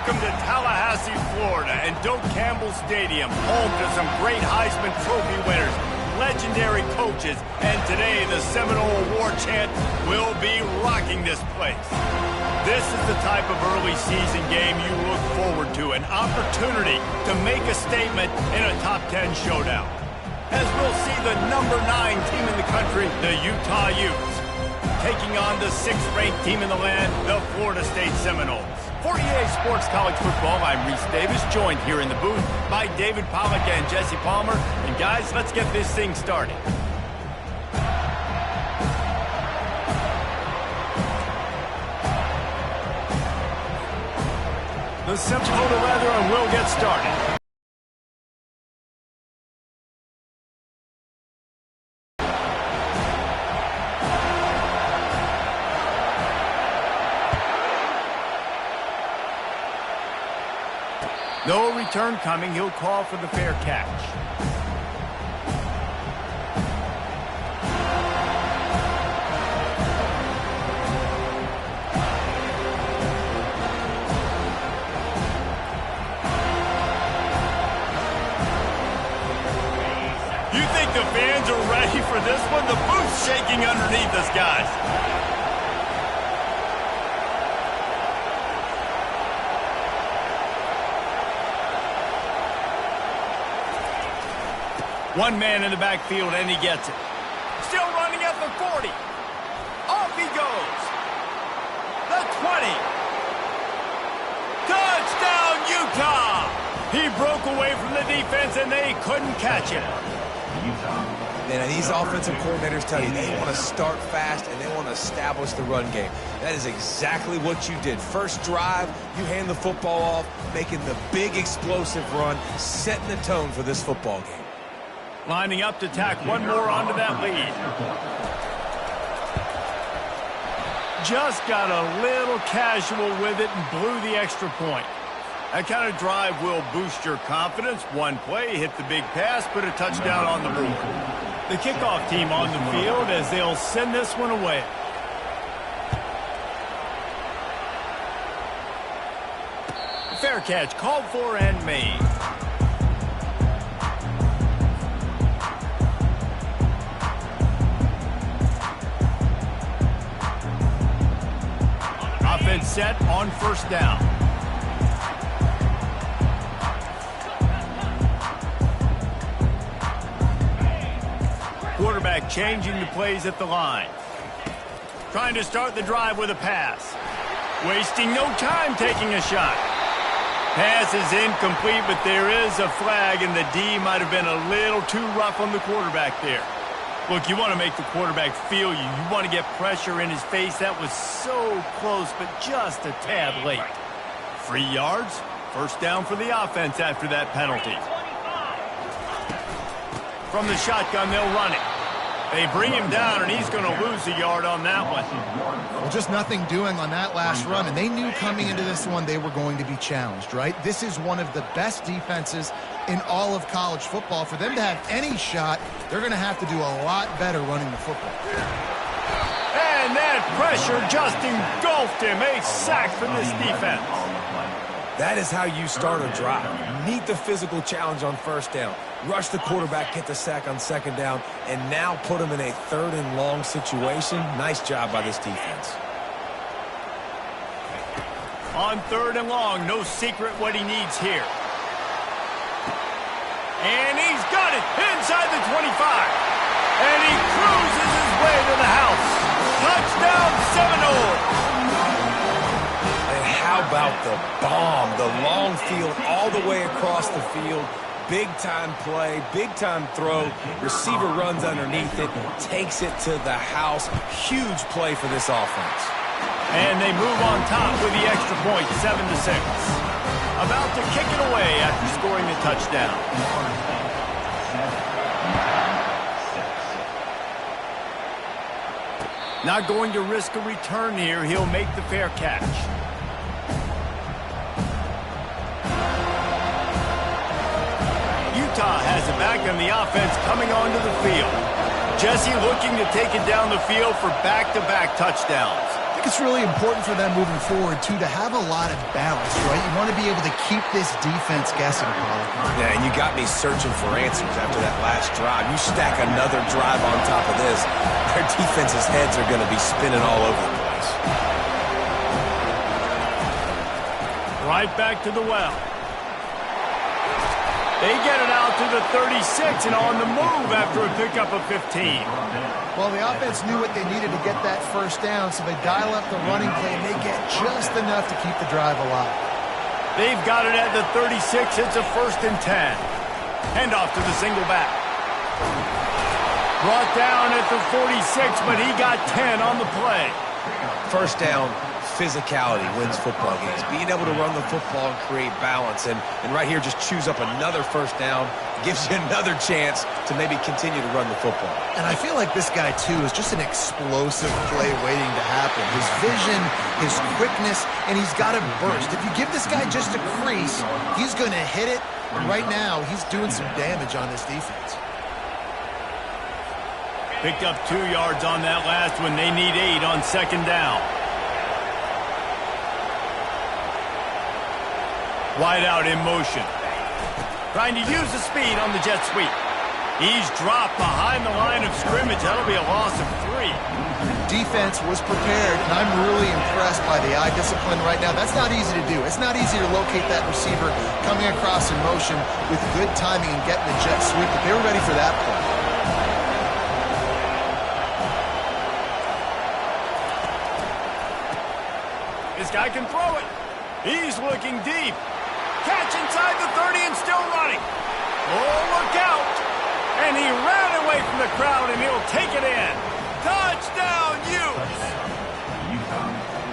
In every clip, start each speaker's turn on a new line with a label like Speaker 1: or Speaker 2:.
Speaker 1: Welcome to Tallahassee, Florida, and Doak Campbell Stadium, home to some great Heisman Trophy winners, legendary coaches, and today the Seminole Award chant will be rocking this place. This is the type of early season game you look forward to, an opportunity to make a statement in a top 10 showdown. As we'll see the number 9 team in the country, the Utah Utes, taking on the 6th-ranked team in the land, the Florida State Seminoles. For EA Sports College Football, I'm Reese Davis, joined here in the booth by David Pollack and Jesse Palmer. And guys, let's get this thing started. The Seminoles to leather and we'll get started. No return coming. He'll call for the fair catch. You think the fans are ready for this one? The booth's shaking underneath us, guys. One man in the backfield, and he gets it. Still running at the 40. Off he goes. The 20. Touchdown, Utah! He broke away from the defense, and they couldn't catch him.
Speaker 2: Man, these offensive coordinators tell you they want to start fast and they want to establish the run game. That is exactly what you did. First drive, you hand the football off, making the big explosive run, setting the tone for this football game.
Speaker 1: Lining up to tack one more onto that lead. Just got a little casual with it and blew the extra point. That kind of drive will boost your confidence. One play, hit the big pass, put a touchdown on the board. The kickoff team on the field as they'll send this one away. Fair catch called for and made. Offense set on first down. Quarterback changing the plays at the line. Trying to start the drive with a pass. Wasting no time taking a shot. Pass is incomplete, but there is a flag, and the D might have been a little too rough on the quarterback there. Look, you want to make the quarterback feel you. You want to get pressure in his face. That was so close, but just a tad late. 3 yards. First down for the offense after that penalty. From the shotgun, they'll run it. They bring him down, and he's going to lose a yard on that one.
Speaker 3: Well, just nothing doing on that last run, and they knew coming into this one they were going to be challenged, right? This is one of the best defenses in all of college football. For them to have any shot, they're going to have to do a lot better running the football.
Speaker 1: And that pressure just engulfed him. A sack for this defense.
Speaker 2: That is how you start a drive. Meet the physical challenge on first down. Rush the quarterback, get the sack on second down, and now put him in a 3rd and long situation. Nice job by this defense.
Speaker 1: On 3rd and long, no secret what he needs here. And he's got it inside the 25. And he cruises his way to the house. Touchdown, Seminoles.
Speaker 2: And how about the bomb? The long field all the way across the field. Big-time play, big-time throw. Receiver runs underneath it, takes it to the house. Huge play for this offense.
Speaker 1: And they move on top with the extra point, 7-6. About to kick it away after scoring the touchdown. Not going to risk a return here. He'll make the fair catch. Utah has it back, and the offense coming onto the field. Jesse looking to take it down the field for back-to-back touchdowns.
Speaker 3: think it's really important for them moving forward, too, to have a lot of balance, right? You want to be able to keep this defense guessing, Paul.
Speaker 2: Yeah, and you got me searching for answers after that last drive. You stack another drive on top of this, their defense's heads are going to be spinning all over the place.
Speaker 1: Right back to the well. They get it out to the 36 and on the move after a pickup of 15.
Speaker 3: Well, the offense knew what they needed to get that first down, so they dial up the running play, and they get just enough to keep the drive alive.
Speaker 1: They've got it at the 36. It's a 1st and 10. Handoff to the single back. Brought down at the 46, but he got 10 on the play.
Speaker 2: First down, physicality wins football games. Being able to run the football and create balance. And right here, just choose up another first down. Gives you another chance to maybe continue to run the football.
Speaker 3: And I feel like this guy, too, is just an explosive play waiting to happen. His vision, his quickness, and he's got a burst. If you give this guy just a crease, he's going to hit it. And right now, he's doing some damage on this defense.
Speaker 1: Picked up 2 yards on that last one. They need 8 on 2nd down. Wide out in motion. Trying to use the speed on the jet sweep. He's dropped behind the line of scrimmage. That'll be a loss of 3.
Speaker 3: Defense was prepared, and I'm really impressed by the eye discipline right now. That's not easy to do. It's not easy to locate that receiver coming across in motion with good timing and getting the jet sweep, but they were ready for that play.
Speaker 1: This guy can throw it. He's looking deep. Catch inside the 30 and still running. Oh, look out. And he ran away from the crowd, and he'll take it in. Touchdown, Utes.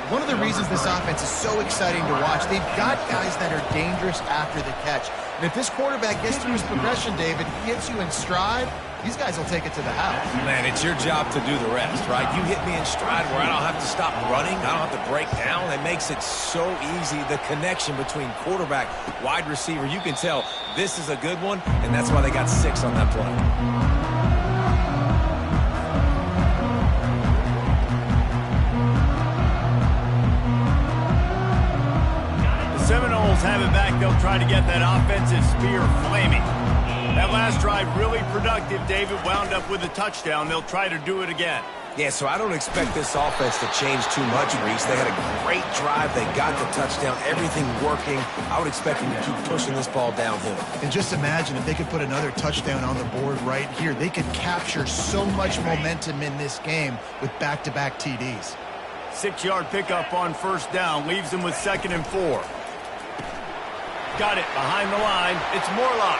Speaker 3: One of the reasons this offense is so exciting to watch, they've got guys that are dangerous after the catch. And if this quarterback gets through his progression, David, he hits you in stride, these guys will take it to the house.
Speaker 2: Man, it's your job to do the rest, right? You hit me in stride where I don't have to stop running. I don't have to break down. It makes it so easy. The connection between quarterback, wide receiver, you can tell this is a good one, and that's why they got 6 on that play.
Speaker 1: Seminoles have it back. They'll try to get that offensive spear flaming. That last drive really productive. David wound up with a touchdown. They'll try to do it again.
Speaker 2: Yeah, so I don't expect this offense to change too much, Reese. They had a great drive. They got the touchdown. Everything working. I would expect them to keep pushing this ball downhill.
Speaker 3: And just imagine if they could put another touchdown on the board right here. They could capture so much momentum in this game with back-to-back TDs.
Speaker 1: 6-yard pickup on 1st down. Leaves them with 2nd and 4. Got it behind the line. It's Morlock.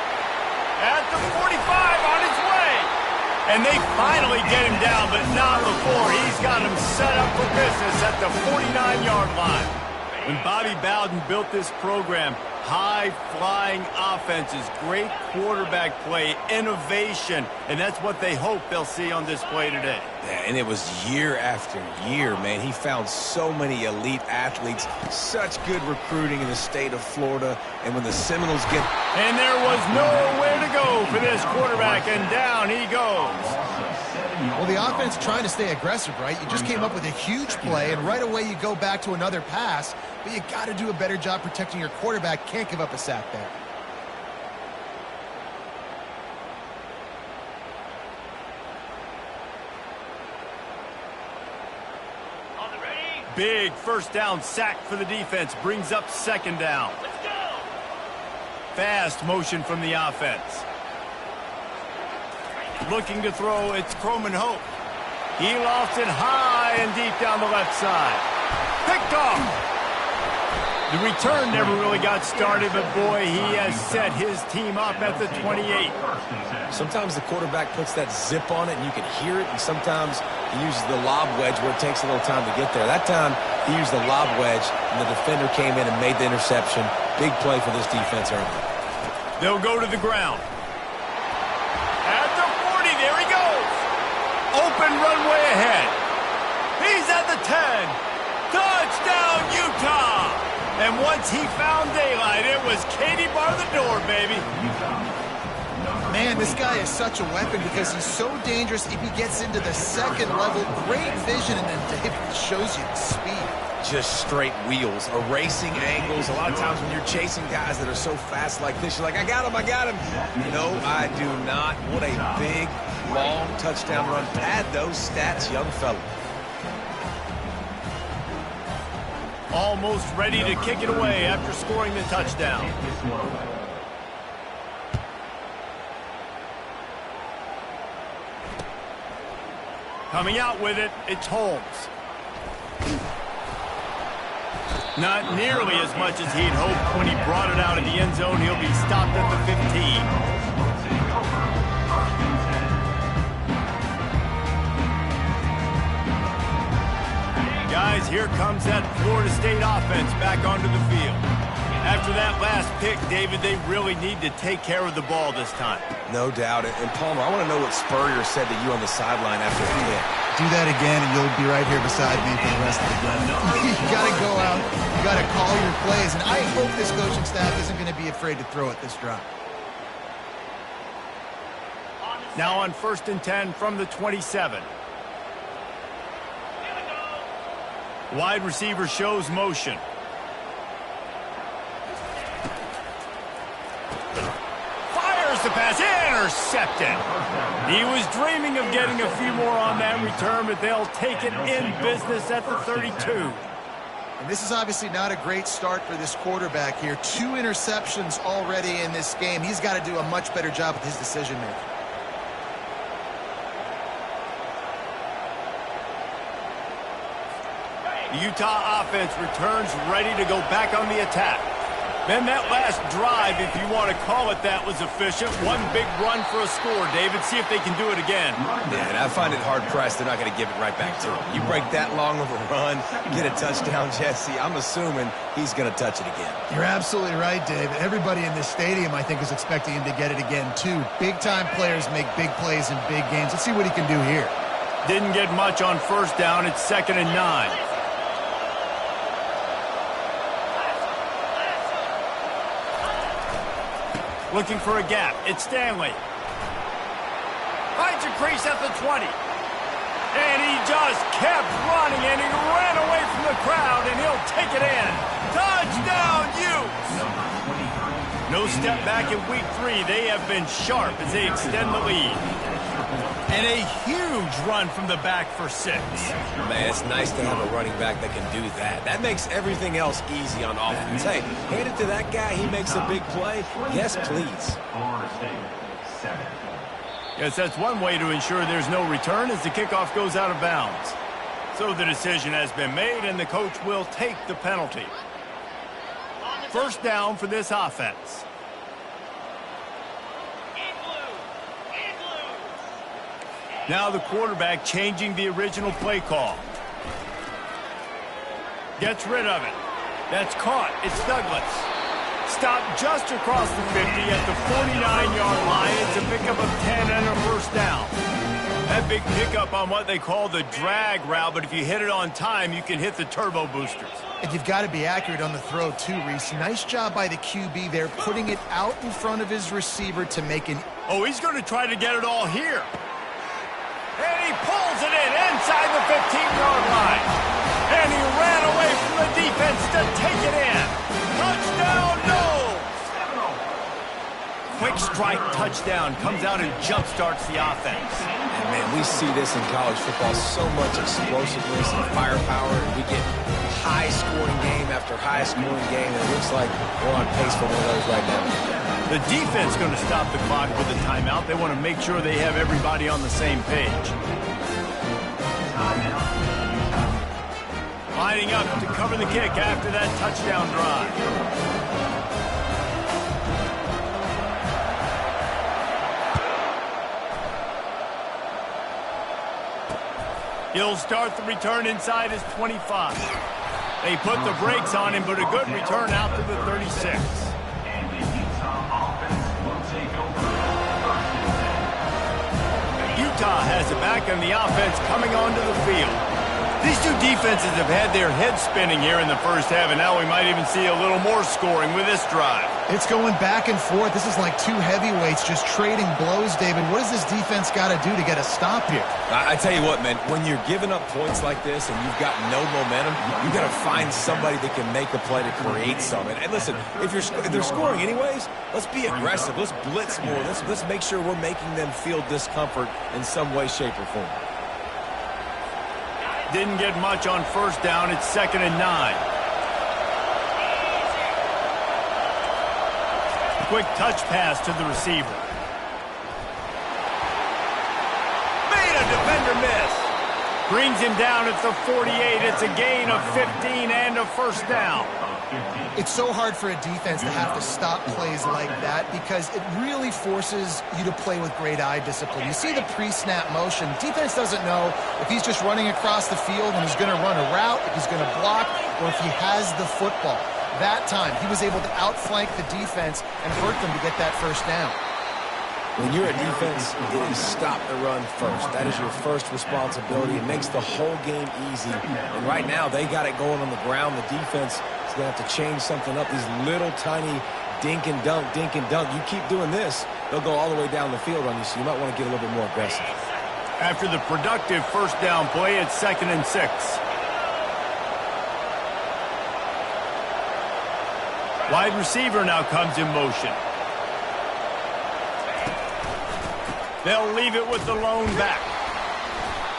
Speaker 1: At the 45 on his way. And they finally get him down, but not before. He's got him set up for business at the 49-yard line. When Bobby Bowden built this program, high-flying offenses, great quarterback play, innovation, and that's what they hope they'll see on display today.
Speaker 2: Yeah, and it was year after year, man. He found so many elite athletes, such good recruiting in the state of Florida, and when the Seminoles get...
Speaker 1: And there was nowhere to go for this quarterback, and down he goes.
Speaker 3: Well, the offense trying to stay aggressive, right? You just came up with a huge play, and right away you go back to another pass, but you got to do a better job protecting your quarterback. Can't give up a sack there.
Speaker 1: Big 1st down sack for the defense. Brings up 2nd down. Let's go. Fast motion from the offense. Looking to throw, it's Croman Hope. He lofts it high and deep down the left side. Picked off. The return never really got started, but boy, he has set his team up at the 28.
Speaker 2: Sometimes the quarterback puts that zip on it and you can hear it, and sometimes he uses the lob wedge where it takes a little time to get there. That time, he used the lob wedge, and the defender came in and made the interception. Big play for this defense early.
Speaker 1: They'll go to the ground. At the 40, there he goes. Open runway ahead. He's at the 10. Touchdown, Utah. And once he found daylight, it was Katie bar the door, baby.
Speaker 3: Man, Man, this guy is such a weapon because he's so dangerous if he gets into the second level. Great vision, and then David shows you the speed.
Speaker 2: Just straight wheels, erasing angles. A lot of times when you're chasing guys that are so fast like this, you're like, I got him, I got him. No, I do not. What a big, long touchdown run. Pad those stats, young fella.
Speaker 1: Almost ready to kick it away after scoring the touchdown. Coming out with it, it's Holmes. Not nearly as much as he'd hoped when he brought it out of the end zone. He'll be stopped at the 15. Guys, here comes that Florida State offense back onto the field. After that last pick, David, they really need to take care of the ball this time.
Speaker 2: No doubt. And Palmer, I want to know what Spurrier said to you on the sideline after he hit.
Speaker 3: Do that again, and you'll be right here beside me for the rest of the game. You got to go out. You got to call your plays. And I hope this coaching staff isn't going to be afraid to throw at this drive.
Speaker 1: Now on 1st and 10 from the 27. Wide receiver shows motion. Fires the pass, intercepted. He was dreaming of getting a few more on that return, but they'll take it in business at the 32.
Speaker 3: And this is obviously not a great start for this quarterback here. 2 interceptions already in this game. He's got to do a much better job with his decision-making.
Speaker 1: The Utah offense returns ready to go back on the attack. Then that last drive, if you want to call it that, was efficient. One big run for a score, David. See if they can do it again.
Speaker 2: Yeah, and I find it hard-pressed they're not going to give it right back to him. You break that long of a run, get a touchdown, Jesse, I'm assuming he's going to touch it again.
Speaker 3: You're absolutely right, David. Everybody in this stadium, I think, is expecting him to get it again, too. Big-time players make big plays in big games. Let's see what he can do here.
Speaker 1: Didn't get much on 1st down. It's 2nd and 9. Looking for a gap. It's Stanley. Finds a crease at the 20. And he just kept running, and he ran away from the crowd, and he'll take it in. Touchdown, Utes! No step back in week 3. They have been sharp as they extend the lead. And a huge run from the back for 6.
Speaker 2: Man, it's nice to have a running back that can do that. That makes everything else easy on offense. Hey, hand it to that guy. He makes a big play. Yes, please.
Speaker 1: Yes, that's one way to ensure there's no return as the kickoff goes out of bounds. So the decision has been made, and the coach will take the penalty. 1st down for this offense. Now the quarterback changing the original play call. Gets rid of it. That's caught. It's Douglas. Stopped just across the 50 at the 49-yard line. It's a pickup of 10 and a 1st down. That big pickup on what they call the drag route, but if you hit it on time, you can hit the turbo boosters.
Speaker 3: And you've got to be accurate on the throw, too, Reese. Nice job by the QB there, putting it out in front of his receiver to make an...
Speaker 1: Oh, he's going to try to get it all here. And he pulls it in inside the 15-yard line. And he ran away from the defense to take it in. Touchdown, Knowles! Quick strike touchdown comes out and jump-starts the offense.
Speaker 2: And, man, we see this in college football, so much explosiveness and firepower, and we get high-scoring game after high-scoring game, and it looks like we're on pace for one of those right now.
Speaker 1: The defense going to stop the clock with a timeout. They want to make sure they have everybody on the same page. Lining up to cover the kick after that touchdown drive. He'll start the return inside his 25. They put the brakes on him, but a good return out to the 36. Utah has it back, and the offense coming onto the field. These two defenses have had their heads spinning here in the first half, and now we might even see a little more scoring with this drive.
Speaker 3: It's going back and forth. This is like two heavyweights just trading blows, David. What does this defense got to do to get a stop here?
Speaker 2: I tell you what, man, when you're giving up points like this and you've got no momentum, you've got to find somebody that can make a play to create something. And listen, if they're scoring anyways, let's be aggressive. Let's blitz more. Let's make sure we're making them feel discomfort in some way, shape, or form.
Speaker 1: Didn't get much on first down. It's 2nd and 9. Quick touch pass to the receiver. Made a defender miss. Brings him down at the 48. It's a gain of 15 and a first down.
Speaker 3: It's so hard for a defense to have to stop plays like that because it really forces you to play with great eye discipline. You see the pre-snap motion. Defense doesn't know if he's just running across the field and he's going to run a route, if he's going to block, or if he has the football. That time, he was able to outflank the defense and hurt them to get that first down.
Speaker 2: When you're a defense, it is stop the run first. That is your first responsibility. It makes the whole game easy. And right now, they got it going on the ground. The defense is going to have to change something up. These little tiny dink and dunk, dink and dunk. You keep doing this, they'll go all the way down the field on you, so you might want to get a little bit more aggressive.
Speaker 1: After the productive first down play, it's 2nd and 6. Wide receiver now comes in motion. They'll leave it with the lone back.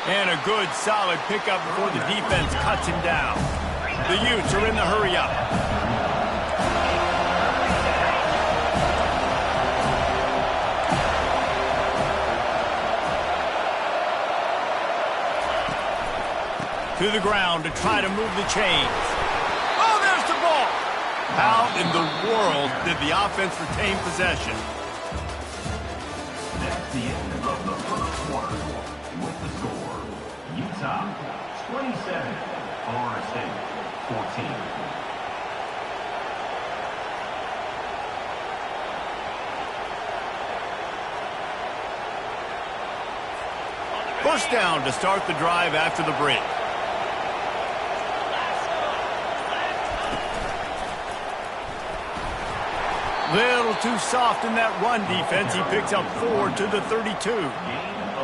Speaker 1: And a good, solid pickup before the defense cuts him down. The Utes are in the hurry-up. To the ground to try to move the chains. Oh, there's the ball. How in the world did the offense retain possession?
Speaker 4: The end of the first quarter with the score, Utah 27, Florida State 14.
Speaker 1: First down to start the drive after the break. Little too soft in that run defense. He picks up 4 to the 32.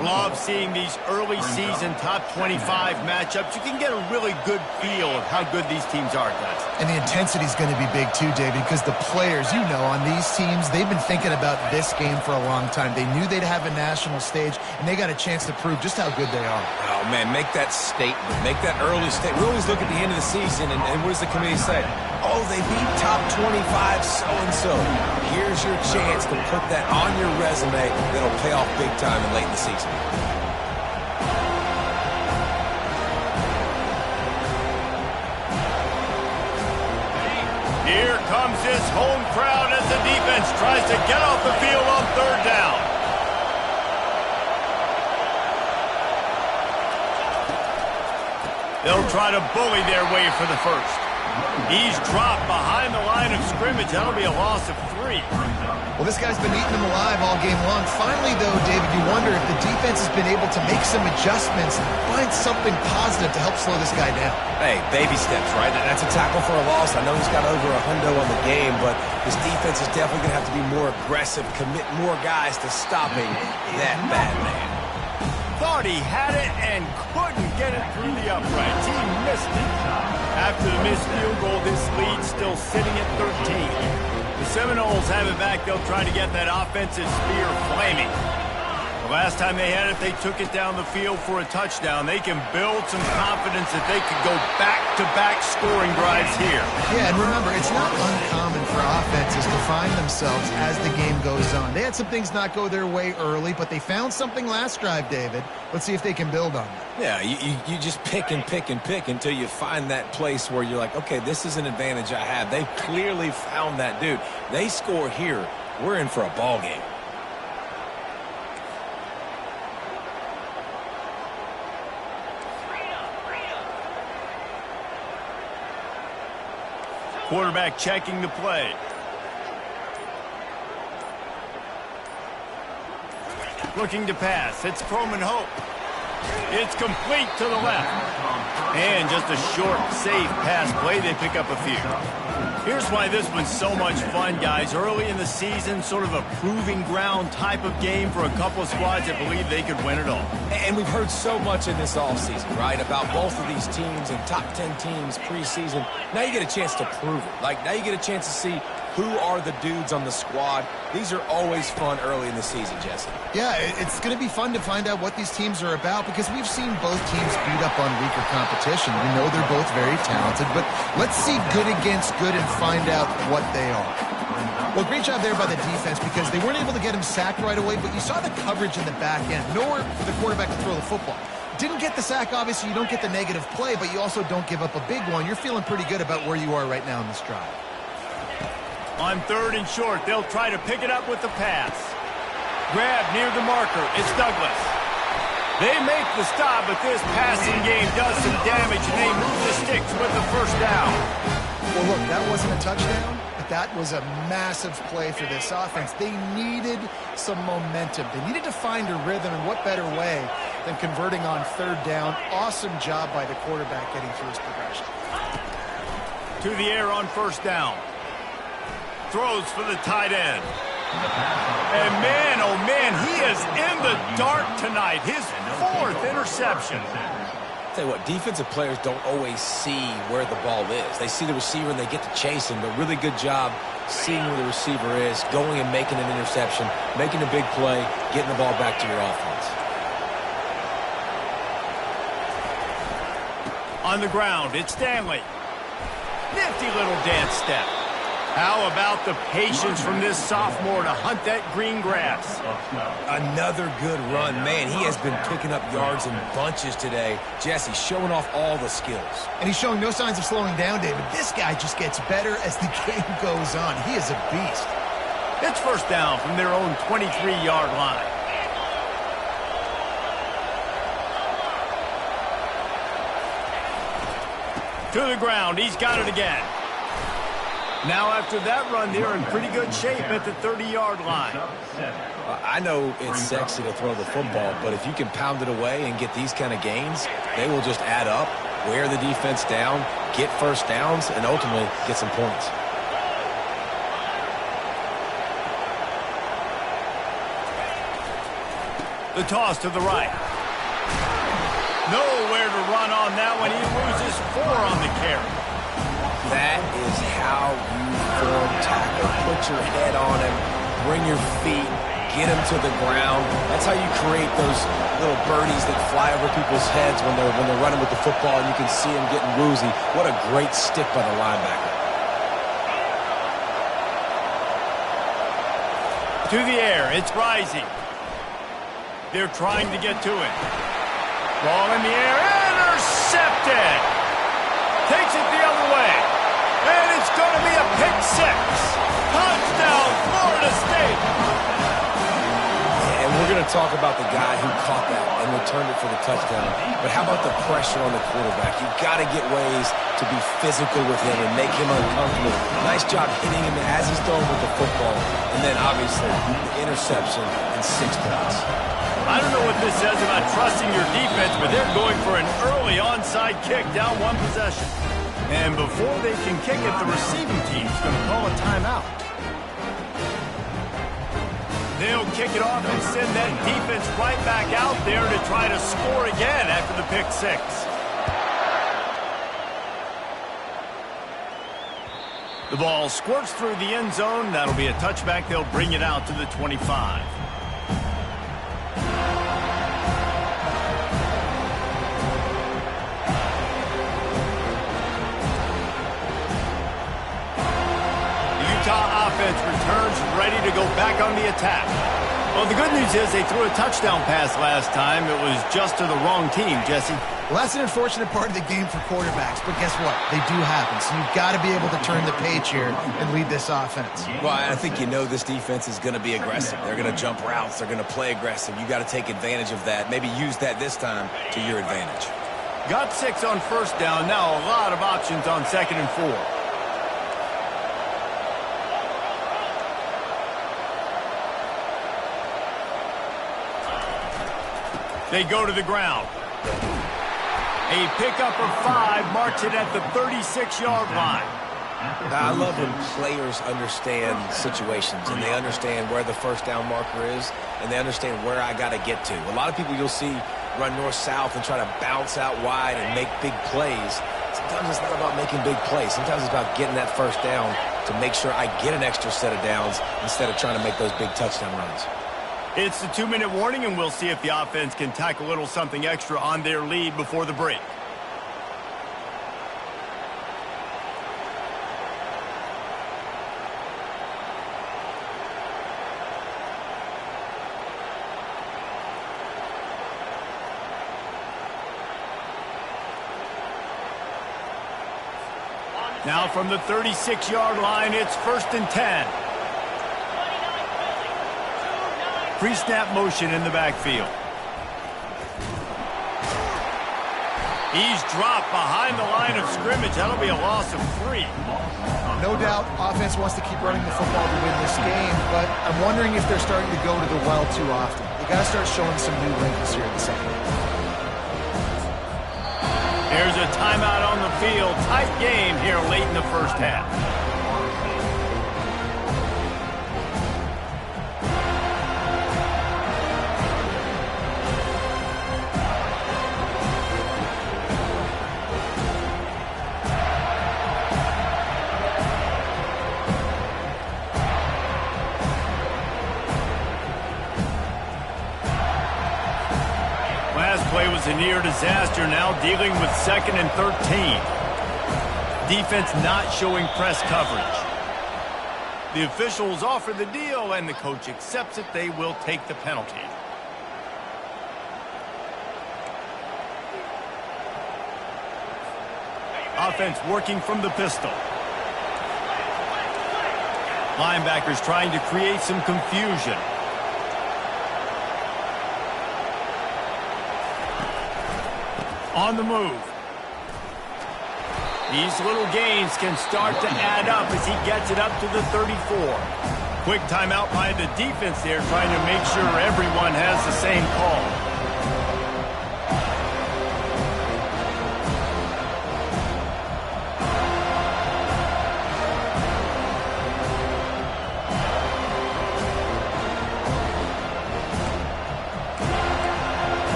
Speaker 1: Love seeing these early season top 25 matchups. You can get a really good feel of how good these teams are, guys.
Speaker 3: And the intensity is going to be big too, David, because the players, you know, on these teams, they've been thinking about this game for a long time. They knew they'd have a national stage, and they got a chance to prove just how good they are.
Speaker 2: Oh, man, make that statement. Make that early statement. We always look at the end of the season, and what does the committee say? Oh, they beat top 25 so-and-so. Here's your chance to put that on your resume. That'll pay off big time and late in the season.
Speaker 1: Here comes his home crowd as the defense tries to get off the field on third down. They'll try to bully their way for the first. He's dropped behind the line of scrimmage. That'll be a loss of 3.
Speaker 3: Well, this guy's been eating them alive all game long. Finally, though, David, you wonder if the defense has been able to make some adjustments and find something positive to help slow this guy down.
Speaker 2: Hey, baby steps, right? That's a tackle for a loss. I know he's got over $100 on the game, but this defense is definitely going to have to be more aggressive, commit more guys to stopping that bad man.
Speaker 1: Thought he had it and couldn't get it through the uprights. He missed it. After the missed field goal, this lead still sitting at 13. The Seminoles have it back. They'll try to get that offensive spear flaming. The last time they had it, they took it down the field for a touchdown. They can build some confidence that they could go back-to-back scoring drives here.
Speaker 3: Yeah, and remember, it's not uncommon for offenses to find themselves as the game goes on. They had some things not go their way early, but they found something last drive, David. Let's see if they can build on it.
Speaker 2: Yeah, you just pick and pick and pick until you find that place where you're like, okay, this is an advantage I have. They clearly found that dude. They score here, we're in for a ball game.
Speaker 1: Quarterback checking the play. Looking to pass. It's Coleman Hope. It's complete to the left. And just a short, safe pass play. They pick up a few. Here's why this one's so much fun, guys. Early in the season, sort of a proving ground type of game for a couple of squads that believe they could win it all.
Speaker 2: And we've heard so much in this offseason, right, about both of these teams and top 10 teams preseason. Now you get a chance to prove it. Like, now you get a chance to see who are the dudes on the squad. These are always fun early in the season, Jesse.
Speaker 3: Yeah, it's going to be fun to find out what these teams are about because we've seen both teams beat up on weaker competition. We know they're both very talented, but let's see good against good and find out what they are. Well, great job there by the defense because they weren't able to get him sacked right away, but you saw the coverage in the back end. Nowhere for the quarterback to throw the football. Didn't get the sack, obviously. You don't get the negative play, but you also don't give up a big one. You're feeling pretty good about where you are right now in this drive.
Speaker 1: On 3rd and short, they'll try to pick it up with the pass. Grab near the marker. It's Douglas. They make the stop, but this passing game does some damage, and they move the sticks with the first down.
Speaker 3: Well, look, that wasn't a touchdown, but that was a massive play for this offense. They needed some momentum. They needed to find a rhythm, and what better way than converting on 3rd down. Awesome job by the quarterback getting through his progression.
Speaker 1: To the air on 1st down. Throws for the tight end. And man, oh man, he is in the dark tonight. His 4th interception.
Speaker 2: Tell you what, defensive players don't always see where the ball is. They see the receiver and they get to chase him, but really good job seeing where the receiver is, going and making an interception, making a big play, getting the ball back to your offense.
Speaker 1: On the ground, it's Stanley. Nifty little dance step. How about the patience from this sophomore to hunt that green grass?
Speaker 2: Another good run. Man, he has been picking up yards in bunches today. Jesse showing off all the skills.
Speaker 3: And he's showing no signs of slowing down, David. This guy just gets better as the game goes on. He is a beast.
Speaker 1: It's 1st down from their own 23-yard line. To the ground. He's got it again. Now, after that run, they're in pretty good shape at the 30-yard line.
Speaker 2: I know it's sexy to throw the football, but if you can pound it away and get these kind of gains, they will just add up, wear the defense down, get 1st downs, and ultimately get some points.
Speaker 1: The toss to the right. Nowhere to run on that one. He loses 4 on the carry.
Speaker 2: That is how you form tackle. Put your head on him, bring your feet, get him to the ground. That's how you create those little birdies that fly over people's heads when they're running with the football and you can see them getting woozy. What a great stick by the linebacker.
Speaker 1: To the air, it's Rising. They're trying to get to it. Ball in the air, intercepted. Takes it the other way. And it's going to be a pick 6. Touchdown, Florida State.
Speaker 2: And we're going to talk about the guy who caught that and returned it for the touchdown. But how about the pressure on the quarterback? You've got to get ways to be physical with him and make him uncomfortable. Nice job hitting him as he's throwing with the football. And then, obviously, the interception and 6 points.
Speaker 1: I don't know what this says about trusting your defense, but they're going for an early onside kick down 1 possession. And before they can kick it, the receiving team's going to call a timeout. They'll kick it off and send that defense right back out there to try to score again after the pick 6. The ball squirts through the end zone. That'll be a touchback. They'll bring it out to the 25. Offense returns ready to go back on the attack. Well, the good news is they threw a touchdown pass last time. It was just to the wrong team, Jesse.
Speaker 3: Well, that's an unfortunate part of the game for quarterbacks, but guess what? They do happen, so you've got to be able to turn the page here and lead this offense.
Speaker 2: Well, I think you know this defense is going to be aggressive. They're going to jump routes. They're going to play aggressive. You got to take advantage of that. Maybe use that this time to your advantage.
Speaker 1: Got 6 on 1st down. Now a lot of options on 2nd and 4. They go to the ground. A pickup of 5 marks it at the 36-yard line.
Speaker 2: I love when players understand situations and they understand where the first down marker is and they understand where I got to get to. A lot of people you'll see run north-south and try to bounce out wide and make big plays. Sometimes it's not about making big plays. Sometimes it's about getting that first down to make sure I get an extra set of downs instead of trying to make those big touchdown runs.
Speaker 1: It's the 2-minute warning, and we'll see if the offense can tack a little something extra on their lead before the break. Now from the 36-yard line, it's 1st and 10. Pre-snap motion in the backfield. He's dropped behind the line of scrimmage. That'll be a loss of 3.
Speaker 3: No doubt, offense wants to keep running the football to win this game, but I'm wondering if they're starting to go to the well too often. They got to start showing some new wrinkles here in the second half.
Speaker 1: There's a timeout on the field. Tight game here late in the first half. Play was a near disaster, now dealing with 2nd and 13. Defense not showing press coverage. The officials offer the deal, and the coach accepts it. They will take the penalty. Offense working from the pistol. Linebackers trying to create some confusion. On the move. These little gains can start to add up as he gets it up to the 34. Quick timeout by the defense there, trying to make sure everyone has the same call.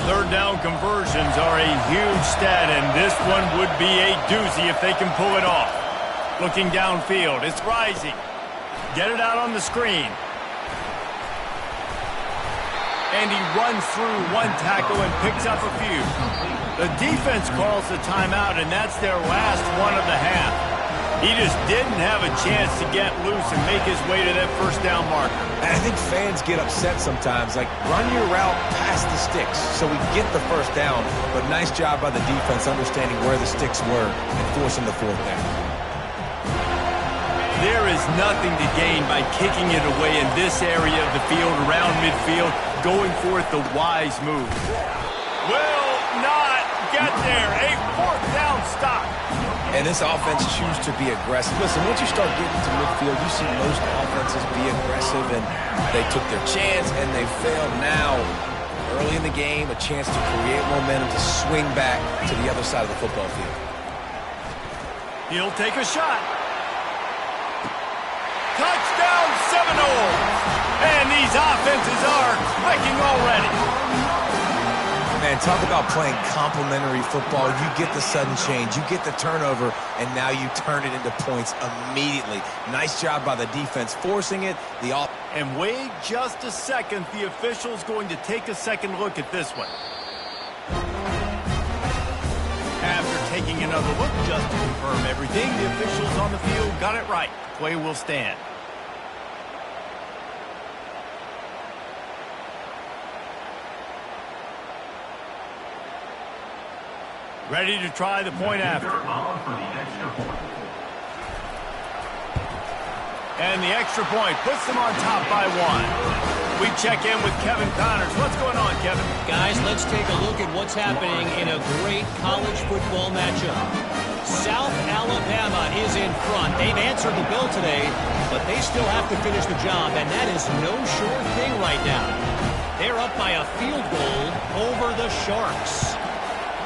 Speaker 1: Third down conversions are a huge stat, and this one would be a doozy if they can pull it off. Looking downfield, it's rising. Get it out on the screen. And he runs through one tackle and picks up a few. The defense calls the timeout, and that's their last one of the half. He just didn't have a chance to get loose and make his way to that first down marker.
Speaker 2: And I think fans get upset sometimes, like run your route past the sticks so we get the first down, but nice job by the defense understanding where the sticks were and forcing the 4th down.
Speaker 1: There is nothing to gain by kicking it away in this area of the field, around midfield, going for it the wise move. Will not get there. A 4th down stop.
Speaker 2: And this offense chooses to be aggressive. Listen, once you start getting to midfield, you see most offenses be aggressive, and they took their chance, and they failed. Now, early in the game, a chance to create momentum to swing back to the other side of the football field.
Speaker 1: He'll take a shot. Touchdown Seminoles! And these offenses are clicking already.
Speaker 2: Man, talk about playing complementary football. You get the sudden change, you get the turnover, and now you turn it into points immediately. Nice job by the defense forcing it.
Speaker 1: And wait just a second. The official's going to take a second look at this one. After taking another look just to confirm everything, the officials on the field got it right. Play will stand. Ready to try the point after. And the extra point puts them on top by 1. We check in with Kevin Connors. What's going on, Kevin?
Speaker 5: Guys, let's take a look at what's happening in a great college football matchup. South Alabama is in front. They've answered the bell today, but they still have to finish the job, and that is no sure thing right now. They're up by a field goal over the Sharks.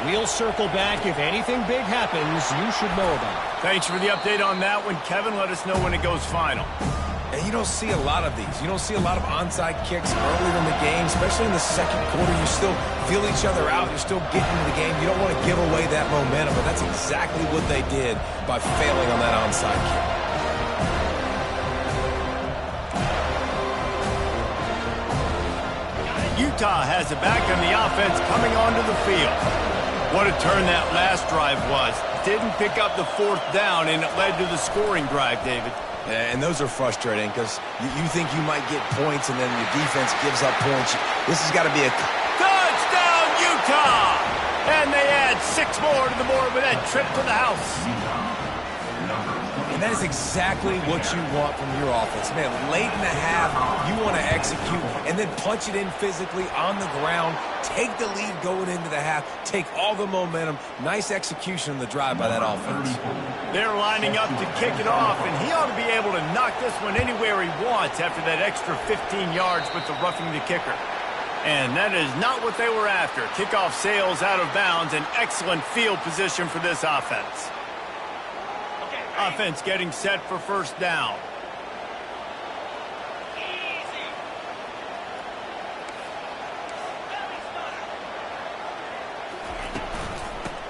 Speaker 5: We'll circle back. If anything big happens, you should know about it.
Speaker 1: Thanks for the update on that one, Kevin. Let us know when it goes final.
Speaker 2: And you don't see a lot of these. You don't see a lot of onside kicks earlier in the game, especially in the second quarter. You still feel each other out. You're still getting into the game. You don't want to give away that momentum, but that's exactly what they did by failing on that onside kick.
Speaker 1: Utah has it back on the offense coming onto the field. What a turn that last drive was. Didn't pick up the fourth down, and it led to the scoring drive, David.
Speaker 2: And those are frustrating because you think you might get points and then your defense gives up points. This has got to be a
Speaker 1: touchdown, Utah! And they add 6 more to the board with that trip to the house.
Speaker 2: And that is exactly what you want from your offense. Man, late in the half, you want to execute and then punch it in physically on the ground, take the lead going into the half, take all the momentum. Nice execution on the drive by that offense.
Speaker 1: They're lining up to kick it off, and he ought to be able to knock this one anywhere he wants after that extra 15 yards with the roughing the kicker. And that is not what they were after. Kickoff sails out of bounds, and excellent field position for this offense. Offense getting set for first down.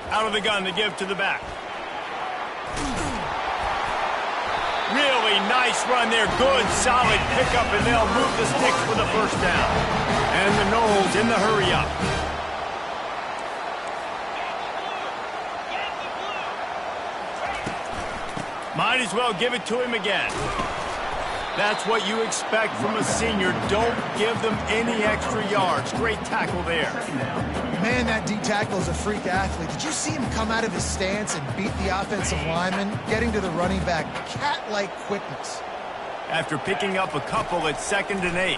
Speaker 1: Out of the gun to give to the back. Really nice run there. Good, solid pickup, and they'll move the sticks for the first down. And the Noles in the hurry up. Might as well give it to him again. That's what you expect from a senior. Don't give them any extra yards. Great tackle there.
Speaker 3: Man, that D-tackle is a freak athlete. Did you see him come out of his stance and beat the offensive lineman, getting to the running back? Cat-like quickness.
Speaker 1: After picking up a couple at 2nd and 8.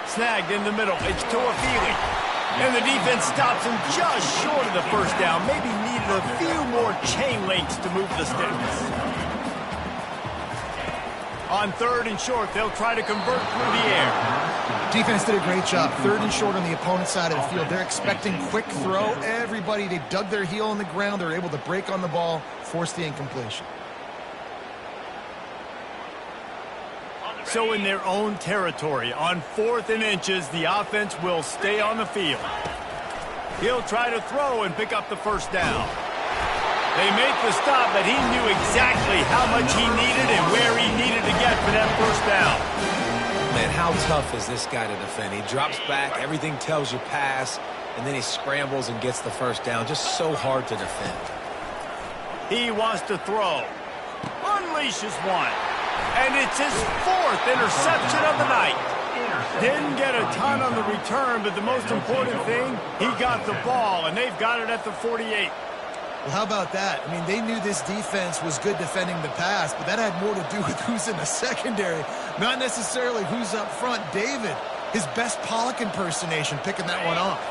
Speaker 1: Snagged in the middle. It's Toafili. And the defense stops him just short of the first down. Maybe needed a few more chain links to move the sticks. On 3rd and short, they'll try to convert through the air.
Speaker 3: Defense did a great job. 3rd and short on the opponent's side of the field. They're expecting quick throw. Everybody, they dug their heel on the ground. They're able to break on the ball, force the incompletion.
Speaker 1: So in their own territory, on 4th and inches, the offense will stay on the field. He'll try to throw and pick up the first down. They make the stop, but he knew exactly how much he needed and where he needed to get for that first down.
Speaker 2: Man, how tough is this guy to defend? He drops back, everything tells you pass, and then he scrambles and gets the first down. Just so hard to defend.
Speaker 1: He wants to throw. Unleashes one. And it's his 4th interception of the night. Didn't get a ton on the return, but the most important thing, he got the ball, and they've got it at the 48.
Speaker 3: Well, how about that? I mean, they knew this defense was good defending the pass, but that had more to do with who's in the secondary, not necessarily who's up front. David, his best Pollock impersonation, picking that one off.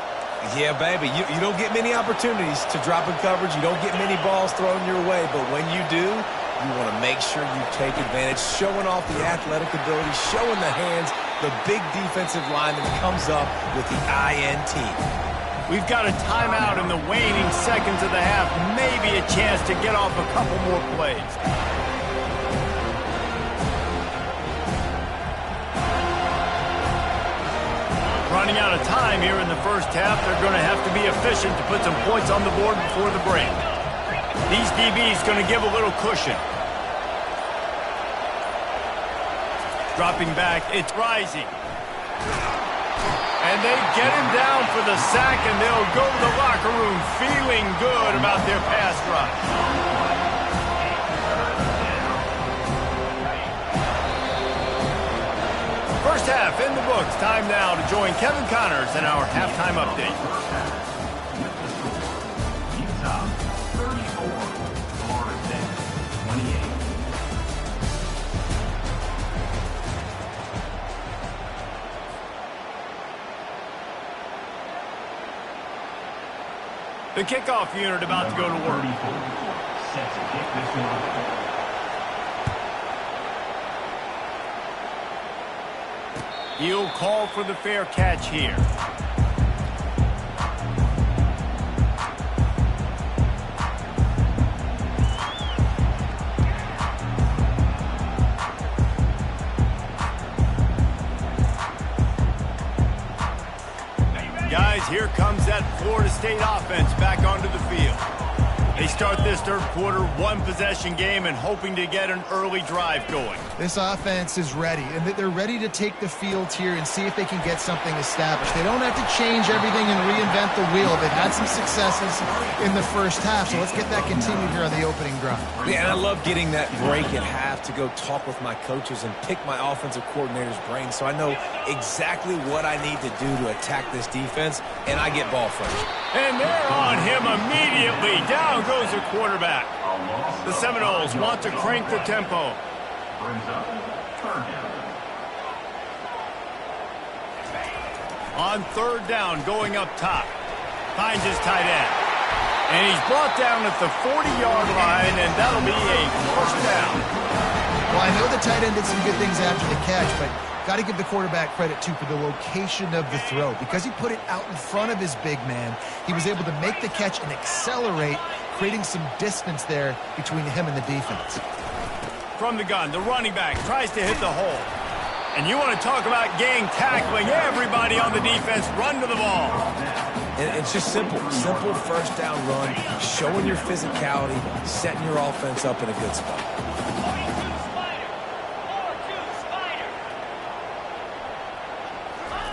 Speaker 2: Yeah, baby, you don't get many opportunities to drop in coverage. You don't get many balls thrown your way, but when you do, you want to make sure you take advantage, showing off the athletic ability, showing the hands, the big defensive line that comes up with the INT.
Speaker 1: We've got a timeout in the waning seconds of the half. Maybe a chance to get off a couple more plays. Running out of time here in the first half. They're going to have to be efficient to put some points on the board before the break. These DBs going to give a little cushion. Dropping back, it's Rising. And they get him down for the sack, and they'll go to the locker room feeling good about their pass rush. First half in the books. Time now to join Kevin Connors in our halftime update.
Speaker 4: Utah, 34. Florida State, 28.
Speaker 1: The kickoff unit about to go to work.
Speaker 4: set to kick this one.
Speaker 1: He'll call for the fair catch here. Guys, here comes that Florida State offense back onto the field. They start this third quarter, one-possession game, and hoping to get an early drive going.
Speaker 3: This offense is ready, and they're ready to take the field here and see if they can get something established. They don't have to change everything and reinvent the wheel. They've had some successes in the first half, so let's get that continued here on the opening drive.
Speaker 2: Yeah, and I love getting that break at half to go talk with my coaches and pick my offensive coordinator's brain so I know exactly what I need to do to attack this defense, and I get ball first.
Speaker 1: And they're on him immediately. Down goes the quarterback. The Seminoles want to crank the tempo.
Speaker 4: Brings up third down.
Speaker 1: On third down, going up top. Finds his tight end. And he's brought down at the 40-yard line, and that'll be a first down.
Speaker 3: Well, I know the tight end did some good things after the catch, but got to give the quarterback credit, too, for the location of the throw. Because he put it out in front of his big man, he was able to make the catch and accelerate, creating some distance there between him and the defense.
Speaker 1: From the gun, the running back tries to hit the hole. And you want to talk about gang tackling. Everybody on the defense run to the ball.
Speaker 2: And it's just simple first down run, showing your physicality, setting your offense up in a good spot.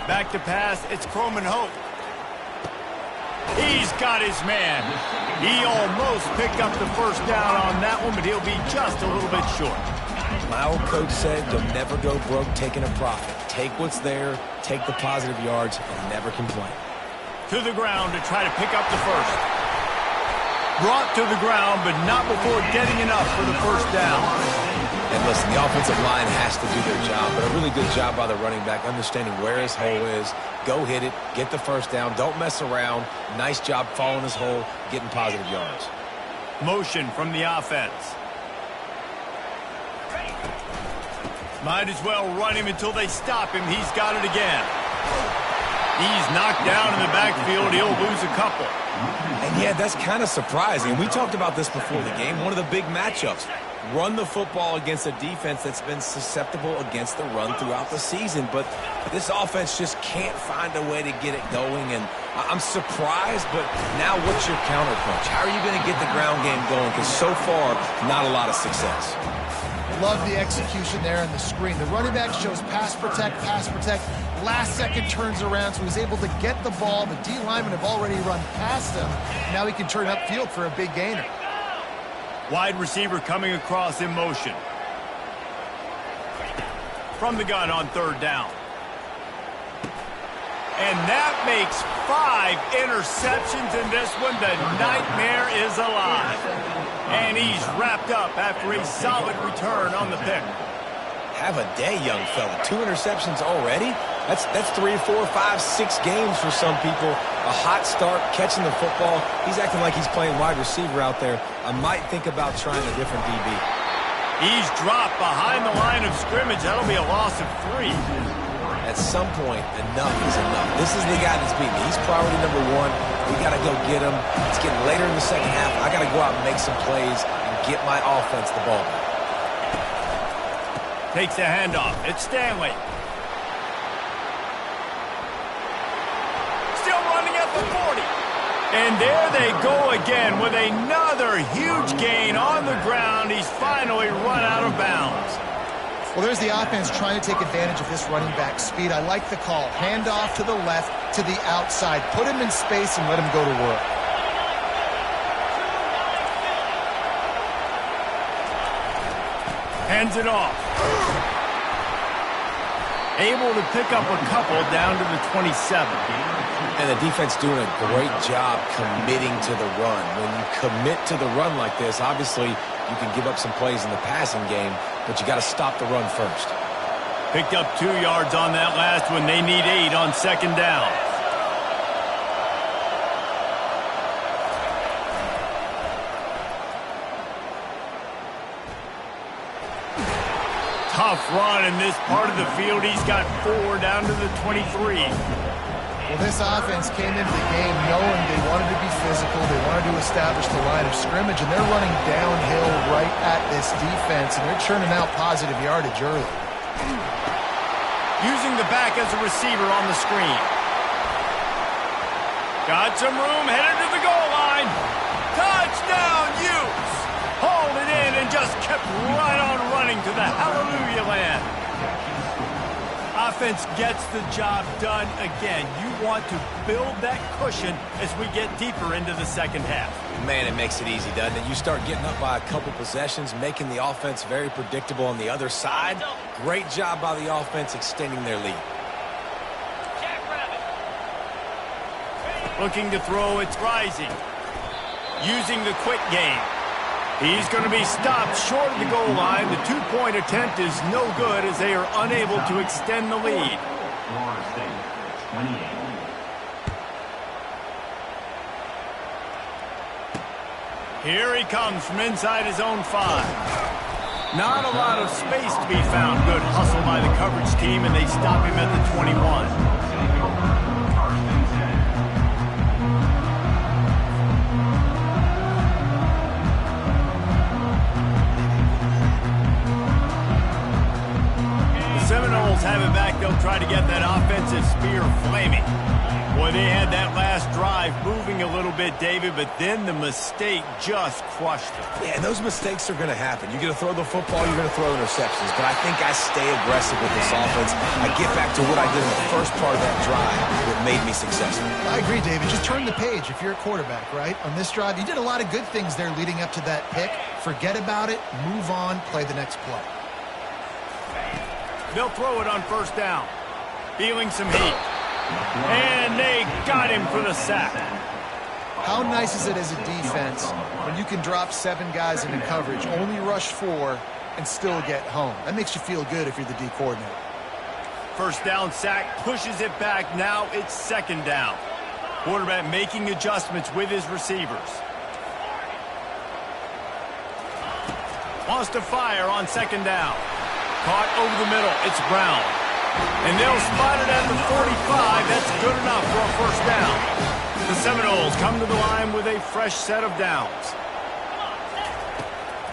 Speaker 1: Back to pass, it's Croman Hope. He's got his man. He almost picked up the first down on that one, but he'll be just a little bit short.
Speaker 2: My old coach said you'll never go broke taking a profit. Take what's there, take the positive yards, and never complain.
Speaker 1: To the ground to try to pick up the first. Brought to the ground, but not before getting enough for the first down.
Speaker 2: And listen, the offensive line has to do their job, but a really good job by the running back, understanding where his hole is. Go hit it, get the first down, don't mess around. Nice job following his hole, getting positive yards.
Speaker 1: Motion from the offense. Might as well run him until they stop him. He's got it again. He's knocked down in the backfield. He'll lose a couple.
Speaker 2: And yeah, that's kind of surprising. We talked about this before the game. One of the big matchups. Run the football against a defense that's been susceptible against the run throughout the season. But this offense just can't find a way to get it going. And I'm surprised, but now what's your counterpunch? How are you going to get the ground game going? Because so far, not a lot of success.
Speaker 3: Love the execution there on the screen. The running back shows pass protect. Last second turns around, so he's able to get the ball. The D linemen have already run past him. Now he can turn upfield for a big gainer.
Speaker 1: Wide receiver coming across in motion. From the gun on third down. And that makes 5 interceptions in this one. The nightmare is alive. And he's wrapped up after a solid return on the pick.
Speaker 2: Have a day, young fella. 2 interceptions already? That's 3, 4, 5, 6 games for some people. A hot start, catching the football. He's acting like he's playing wide receiver out there. I might think about trying a different DB.
Speaker 1: He's dropped behind the line of scrimmage. That'll be a loss of 3.
Speaker 2: At some point, enough is enough. This is the guy that's beating me. He's priority number 1. We got to go get him. It's getting later in the second half. I got to go out and make some plays and get my offense the ball back.
Speaker 1: Takes the handoff. It's Stanley. Still running at the 40. And there they go again with another huge gain on the ground. He's finally run out of bounds.
Speaker 3: Well, there's the offense trying to take advantage of this running back speed. I like the call. Hand off to the left, to the outside. Put him in space and let him go to work.
Speaker 1: Hands it off. Able to pick up a couple down to the 27.
Speaker 2: And the defense doing a great job committing to the run. When you commit to the run like this, obviously you can give up some plays in the passing game, but you got to stop the run first.
Speaker 1: Picked up 2 yards on that last one. They need 8 on second down. tough run in this part of the field. He's got 4 down to the 23.
Speaker 3: Well, this offense came into the game knowing they wanted to be physical, they wanted to establish the line of scrimmage, and they're running downhill right at this defense, and they're churning out positive yardage early.
Speaker 1: Using the back as a receiver on the screen. Got some room, headed to the goal line. Touchdown, Utes! Hauled it in and just kept right on running to the hallelujah land. Offense gets the job done again. You want to build that cushion as we get deeper into the second half.
Speaker 2: Man, it makes it easy, doesn't it? You start getting up by a couple possessions, making the offense very predictable on the other side. Great job by the offense extending their lead.
Speaker 1: Looking to throw, it's rising. Using the quick game. He's going to be stopped short of the goal line. The 2-point attempt is no good as they are unable to extend the lead.
Speaker 4: Florida State, 28.
Speaker 1: Here he comes from inside his own 5. Not a lot of space to be found. Good hustle by the coverage team, and they stop him at the 21. Seminoles have it back. They'll try to get that offensive spear flaming. Boy, they had that last drive moving a little bit, David, but then the mistake just crushed it.
Speaker 2: Yeah, and those mistakes are going to happen. You're going to throw the football, you're going to throw interceptions. But I think I stay aggressive with this offense. I get back to what I did in the first part of that drive that made me successful.
Speaker 3: I agree, David. Just turn the page if you're a quarterback, right? On this drive, you did a lot of good things there leading up to that pick. Forget about it, move on, play the next play.
Speaker 1: They'll throw it on first down. Feeling some heat. And they got him for the sack.
Speaker 3: How nice is it as a defense when you can drop 7 guys into coverage, only rush 4, and still get home? That makes you feel good if you're the D coordinator.
Speaker 1: First down sack, pushes it back. Now it's second down. Quarterback making adjustments with his receivers. Wants to fire on second down. Caught over the middle. It's Brown. And they'll spot it at the 45. That's good enough for a first down. The Seminoles come to the line with a fresh set of downs.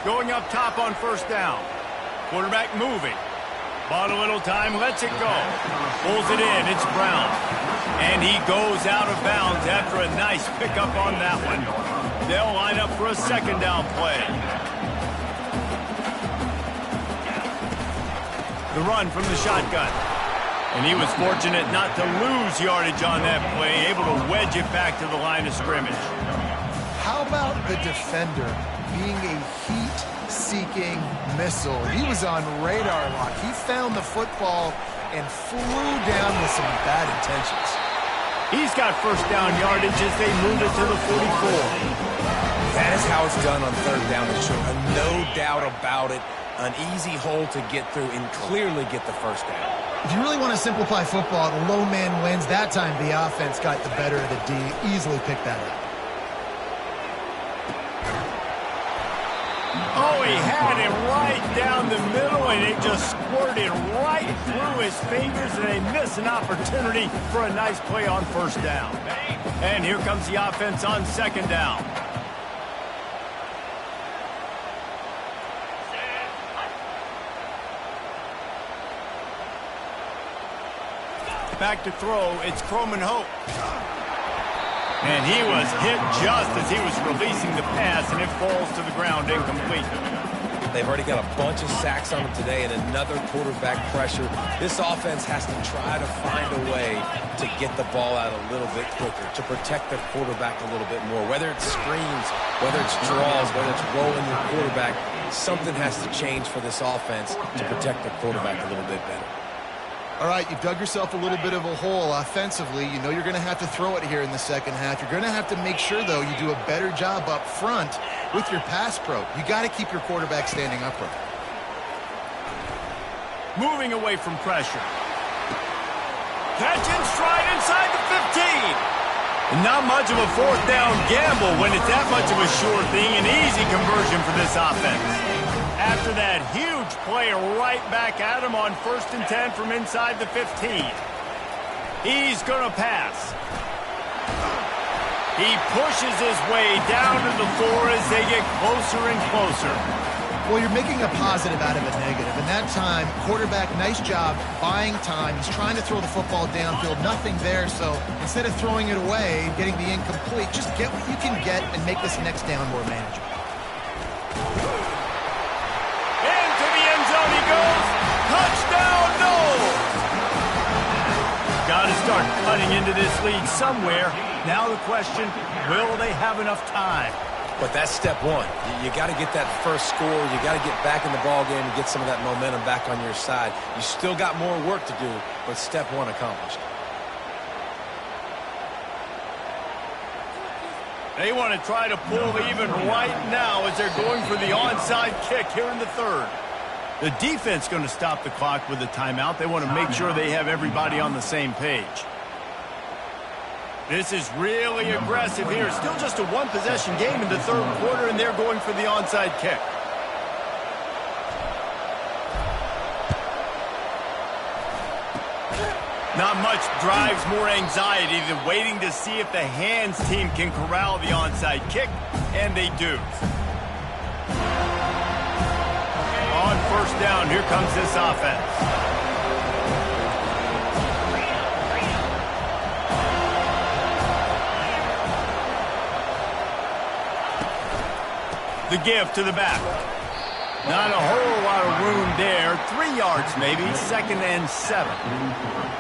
Speaker 1: Going up top on first down. Quarterback moving. Bought a little time, lets it go. Pulls it in, it's Brown. And he goes out of bounds after a nice pickup on that one. They'll line up for a second down play. The run from the shotgun. And he was fortunate not to lose yardage on that play, able to wedge it back to the line of scrimmage.
Speaker 3: How about the defender being a heat-seeking missile? He was on radar lock. He found the football and flew down with some bad intentions.
Speaker 1: He's got first down yardage as they move it to the 44.
Speaker 2: That is how it's done on third down and short. No doubt about it. An easy hole to get through and clearly get the first down.
Speaker 3: If you really want to simplify football, the low man wins. That time the offense got the better of the D. Easily picked that up.
Speaker 1: Oh, he had him right down the middle, and it just squirted right through his fingers, and they miss an opportunity for a nice play on first down. And here comes the offense on second down. Back to throw, it's Croman Hope. And he was hit just as he was releasing the pass, and it falls to the ground incomplete.
Speaker 2: They've already got a bunch of sacks on them today and another quarterback pressure. This offense has to try to find a way to get the ball out a little bit quicker, to protect their quarterback a little bit more. Whether it's screens, whether it's draws, whether it's rolling your quarterback, something has to change for this offense to protect the quarterback a little bit better.
Speaker 3: All right, you've dug yourself a little bit of a hole offensively. You know you're going to have to throw it here in the second half. You're going to have to make sure, though, you do a better job up front with your pass pro. You got to keep your quarterback standing upright.
Speaker 1: Moving away from pressure. Catch in stride inside the 15. Not much of a fourth down gamble when it's that much of a sure thing. An easy conversion for this offense. After that huge play, right back at him on 1st and 10 from inside the 15. He's going to pass. He pushes his way down to the floor as they get closer and closer.
Speaker 3: Well, you're making a positive out of a negative. And that time, quarterback, nice job buying time. He's trying to throw the football downfield. Nothing there. So instead of throwing it away, getting the incomplete, just get what you can get and make this next down more manageable.
Speaker 1: Into the end zone he goes. Touchdown, no! Got to start cutting into this lead somewhere. Now the question, will they have enough time?
Speaker 2: But that's step one. You got to get that first score. You got to get back in the ball game and get some of that momentum back on your side. You still got more work to do, but step one accomplished.
Speaker 1: They want to try to pull even right now as they're going for the onside kick here in the 3rd. The defense going to stop the clock with a timeout. They want to make sure they have everybody on the same page. This is really aggressive here. Still just a one-possession game in the 3rd quarter, and they're going for the onside kick. Not much drives more anxiety than waiting to see if the hands team can corral the onside kick, and they do. On 1st down, here comes this offense. The give to the back. Not a whole lot of room there. 3 yards maybe. 2nd and 7.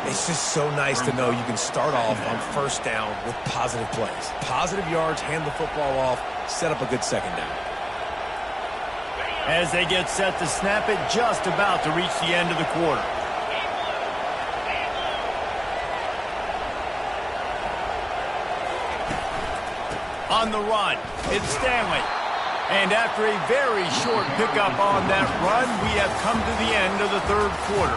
Speaker 2: It's just so nice to know you can start off on 1st down with positive plays. Positive yards, hand the football off, set up a good 2nd down.
Speaker 1: As they get set to snap it, just about to reach the end of the quarter. On the run, it's Stanley. And after a very short pickup on that run, we have come to the end of the 3rd quarter.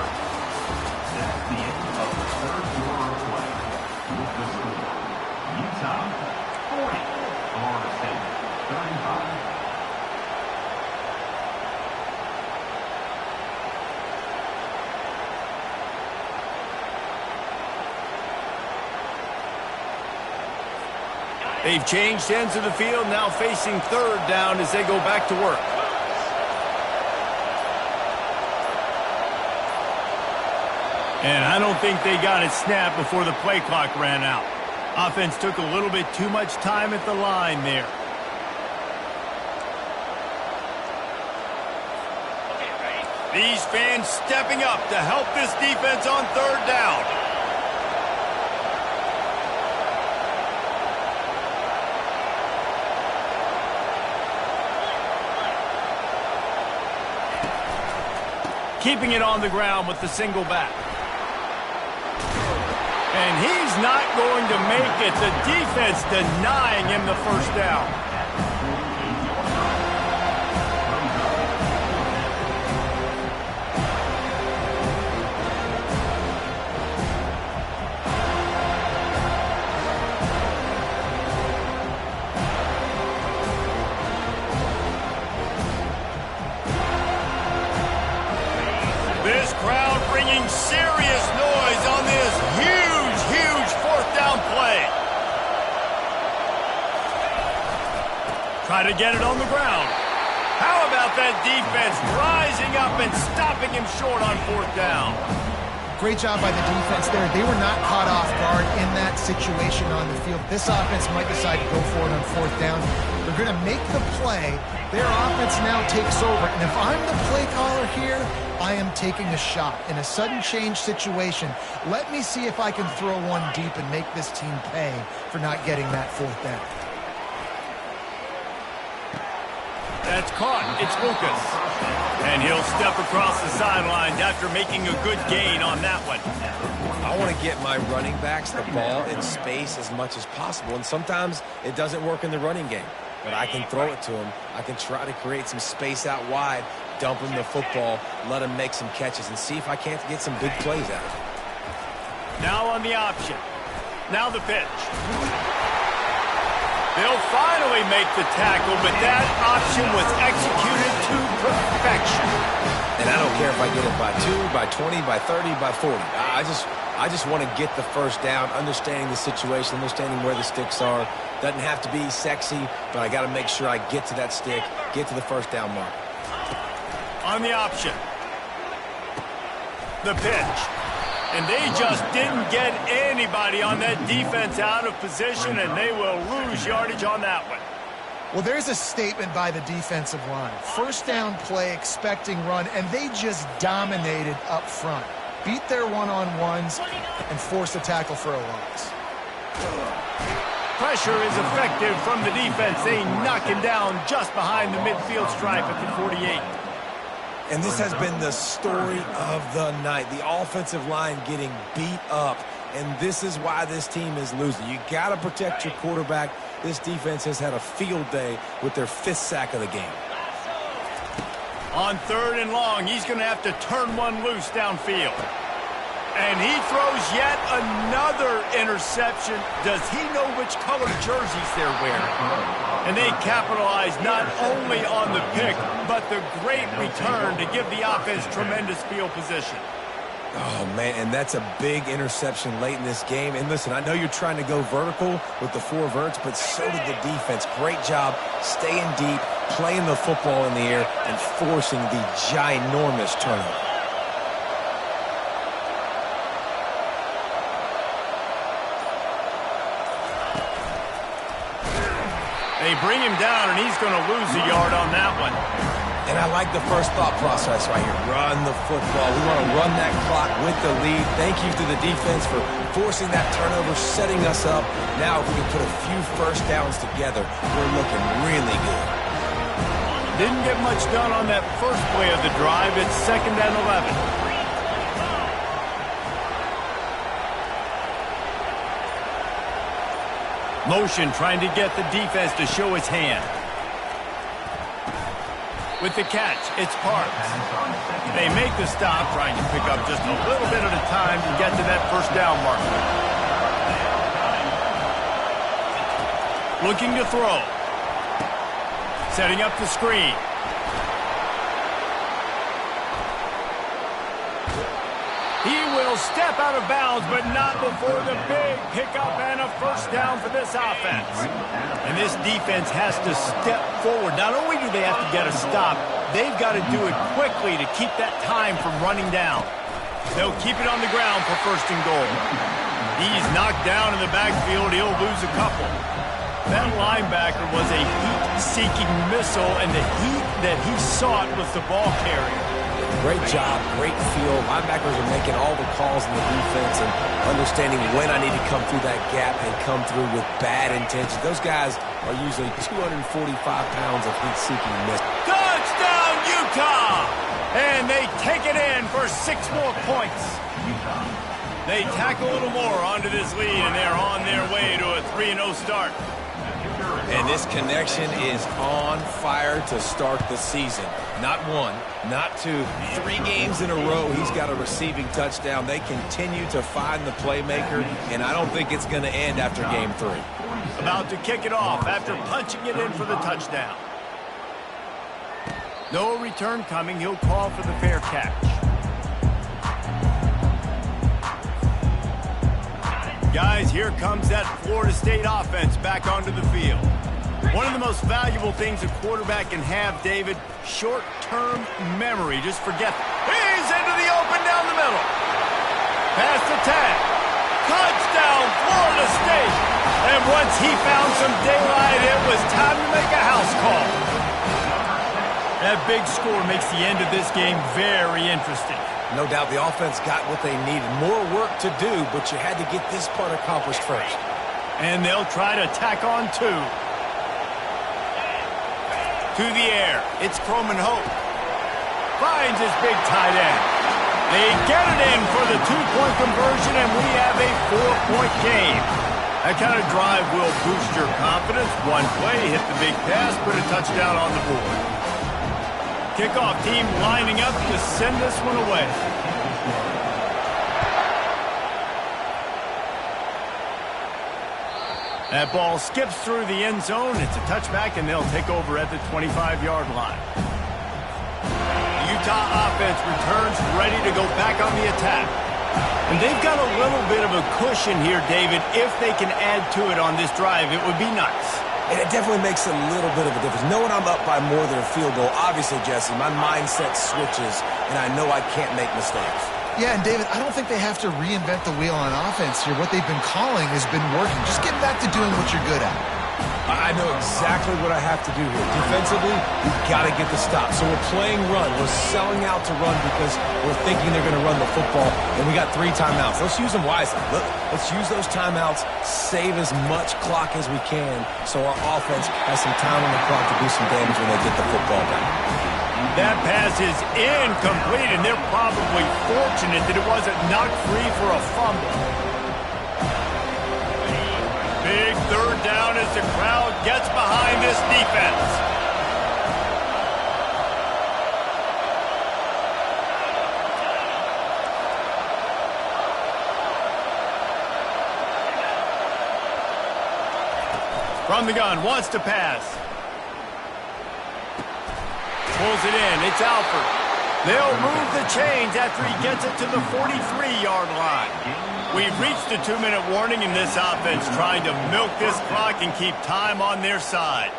Speaker 4: That's the end of the 3rd quarter of play. With the score, Utah 40, Florida State 35.
Speaker 1: They've changed ends of the field, now facing 3rd down as they go back to work. And I don't think they got it snapped before the play clock ran out. Offense took a little bit too much time at the line there. These fans stepping up to help this defense on 3rd down. Keeping it on the ground with the single back. And he's not going to make it. The defense denying him the 1st down. This crowd bringing serious noise on this huge 4th down play. Try to get it on the ground. How about that defense rising up and stopping him short on 4th down?
Speaker 3: Great job by the defense there. They were not caught off guard in that situation on the field. This offense might decide to go for it on 4th down. They're going to make the play. Their offense now takes over. And if I'm the play caller here, I am taking a shot in a sudden change situation. Let me see if I can throw one deep and make this team pay for not getting that 4th down.
Speaker 1: That's caught. It's Lucas. And he'll step across the sidelines after making a good gain on that one.
Speaker 2: I want to get my running backs the ball in space as much as possible. And sometimes it doesn't work in the running game. But I can throw it to him. I can try to create some space out wide, dump him the football, let him make some catches, and see if I can't get some big plays out of him.
Speaker 1: Now on the option. Now the pitch. They'll finally make the tackle, but that option was executed to perfection.
Speaker 2: And I don't care if I get it by 2, by 20, by 30, by 40. I just want to get the first down, understanding the situation, understanding where the sticks are. Doesn't have to be sexy, but I got to make sure I get to that stick, get to the first down mark.
Speaker 1: On the option. The pitch. And they just didn't get anybody on that defense out of position, and they will lose yardage on that one.
Speaker 3: Well, there's a statement by the defensive line. First down play, expecting run, and they just dominated up front. Beat their one-on-ones and forced a tackle for a loss.
Speaker 1: Pressure is effective from the defense. They knock him down just behind the midfield stripe at the 48.
Speaker 2: And this has been the story of the night. The offensive line getting beat up, and this is why this team is losing. You got to protect your quarterback. This defense has had a field day with their 5th sack of the game.
Speaker 1: On 3rd and long, he's going to have to turn one loose downfield. And he throws yet another interception. Does he know which color jerseys they're wearing? And they capitalize not only on the pick, but the great return to give the offense tremendous field position.
Speaker 2: Oh, man, and that's a big interception late in this game. And listen, I know you're trying to go vertical with the 4 verts, but so did the defense. Great job staying deep, playing the football in the air, and forcing the ginormous turnover.
Speaker 1: They bring him down, and he's going to lose a yard on that one.
Speaker 2: And I like the first thought process right here. Run the football. We want to run that clock with the lead. Thank you to the defense for forcing that turnover, setting us up. Now, if we can put a few first downs together, we're looking really good.
Speaker 1: Didn't get much done on that first play of the drive. It's 2nd and 11. Motion trying to get the defense to show his hand. With the catch, it's Parks. They make the stop, trying to pick up just a little bit at a time to get to that first down marker. Looking to throw. Setting up the screen. He will step out of bounds, but not before the big pickup and a first down for this offense. And this defense has to step forward. Not only do they have to get a stop, they've got to do it quickly to keep that time from running down. They'll keep it on the ground for 1st and goal. He's knocked down in the backfield. He'll lose a couple. That linebacker was a heat-seeking missile, and the heat that he sought was the ball carrier.
Speaker 2: Great job, great feel. Linebackers are making all the calls in the defense and understanding when I need to come through that gap and come through with bad intentions. Those guys are usually 245 pounds of heat-seeking miss.
Speaker 1: Touchdown, Utah! And they take it in for 6 more points. They tack a little more onto this lead, and they're on their way to a 3-0 start.
Speaker 2: And this connection is on fire to start the season. Not 1, not 2, 3 games in a row he's got a receiving touchdown. They continue to find the playmaker, and I don't think it's going to end after game 3.
Speaker 1: About to kick it off after punching it in for the touchdown. No return coming. He'll call for the fair catch. Guys, here comes that Florida State offense back onto the field. One of the most valuable things a quarterback can have, David, short-term memory. Just forget. He's into the open down the middle. Pass the tag. Touchdown, Florida State. And once he found some daylight, it was time to make a house call. That big score makes the end of this game very interesting.
Speaker 2: No doubt the offense got what they needed. More work to do, but you had to get this part accomplished first.
Speaker 1: And they'll try to tack on 2. To the air. It's Croman Hope. Finds his big tight end. They get it in for the 2-point conversion, and we have a 4-point game. That kind of drive will boost your confidence. One play, hit the big pass, put a touchdown on the board. Kickoff team lining up to send this one away. That ball skips through the end zone. It's a touchback, and they'll take over at the 25-yard line. The Utah offense returns ready to go back on the attack. And they've got a little bit of a cushion here, David. If they can add to it on this drive, it would be nice.
Speaker 2: And it definitely makes a little bit of a difference. Knowing I'm up by more than a field goal, obviously, Jesse, my mindset switches, and I know I can't make mistakes.
Speaker 3: Yeah, and David, I don't think they have to reinvent the wheel on offense here. What they've been calling has been working. Just get back to doing what you're good at.
Speaker 2: I know exactly what I have to do here. Defensively, we've got to get the stop. So we're playing run. We're selling out to run because we're thinking they're going to run the football, and we got 3 timeouts. Let's use them wisely. Look, let's use those timeouts, save as much clock as we can so our offense has some time on the clock to do some damage when they get the football back.
Speaker 1: That pass is incomplete, and they're probably fortunate that it wasn't knocked free for a fumble. Big third down as the crowd gets behind this defense. From the gun, wants to pass. Pulls it in. It's Alford. They'll move the chains after he gets it to the 43-yard line. We've reached a 2-minute warning in this offense, trying to milk this clock and keep time on their side.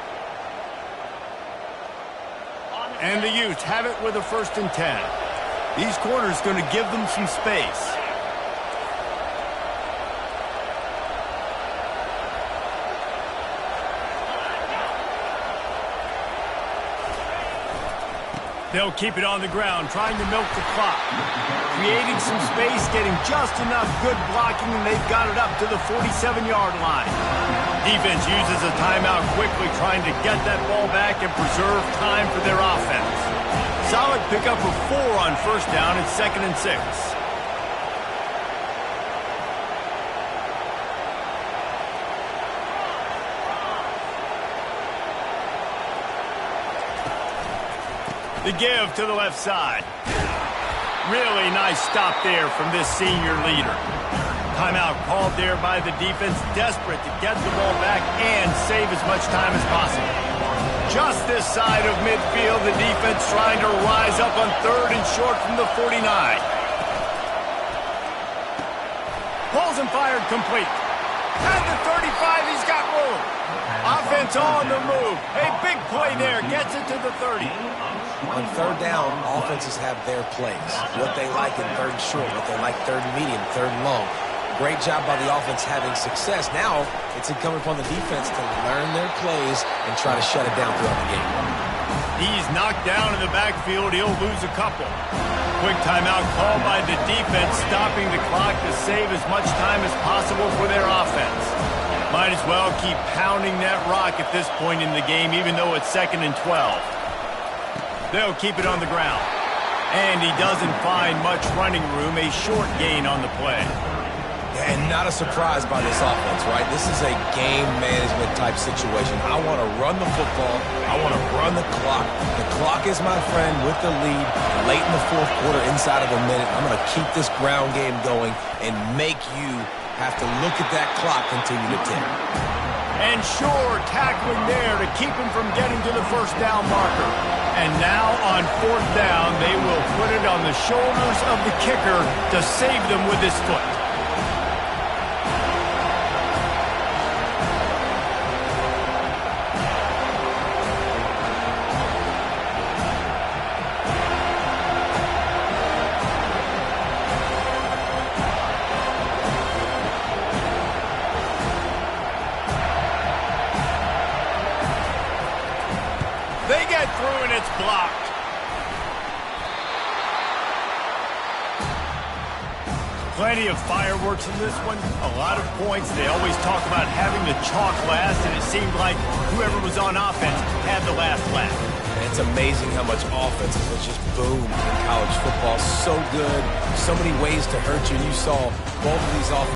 Speaker 1: And the Utes have it with a 1st and 10. These corners going to give them some space. They'll keep it on the ground, trying to milk the clock. Creating some space, getting just enough good blocking, and they've got it up to the 47-yard line. Defense uses a timeout quickly, trying to get that ball back and preserve time for their offense. Solid pickup of 4 on 1st down. It's 2nd and 6. The give to the left side. Really nice stop there from this senior leader. Timeout called there by the defense, desperate to get the ball back and save as much time as possible. Just this side of midfield, the defense trying to rise up on 3rd and short from the 49. Pulls and fired complete. At the 35, he's got room. Offense on the move. A big play there. Gets it to the 30.
Speaker 2: On 3rd down, offenses have their plays. What they like in 3rd and short, what they like 3rd and medium, 3rd and long. Great job by the offense having success. Now, it's incumbent upon the defense to learn their plays and try to shut it down throughout the game.
Speaker 1: He's knocked down in the backfield. He'll lose a couple. Quick timeout called by the defense, stopping the clock to save as much time as possible for their offense. Might as well keep pounding that rock at this point in the game, even though it's 2nd and 12. They'll keep it on the ground. And he doesn't find much running room, a short gain on the play.
Speaker 2: And not a surprise by this offense, right? This is a game management type situation. I want to run the football. I want to run the clock. The clock is my friend with the lead. Late in the 4th quarter, inside of a minute, I'm going to keep this ground game going and make you have to look at that clock continue to tick.
Speaker 1: And sure, tackling there to keep him from getting to the 1st down marker. And now on 4th down, they will put it on the shoulders of the kicker to save them with his foot. They get through and it's blocked. Plenty of fireworks in this one. A lot of points. They always talk about having the chalk last, and it seemed like whoever was on offense had the last laugh.
Speaker 2: And it's amazing how much offense has just boomed in college football. So good. So many ways to hurt you. And you saw both of these offenses.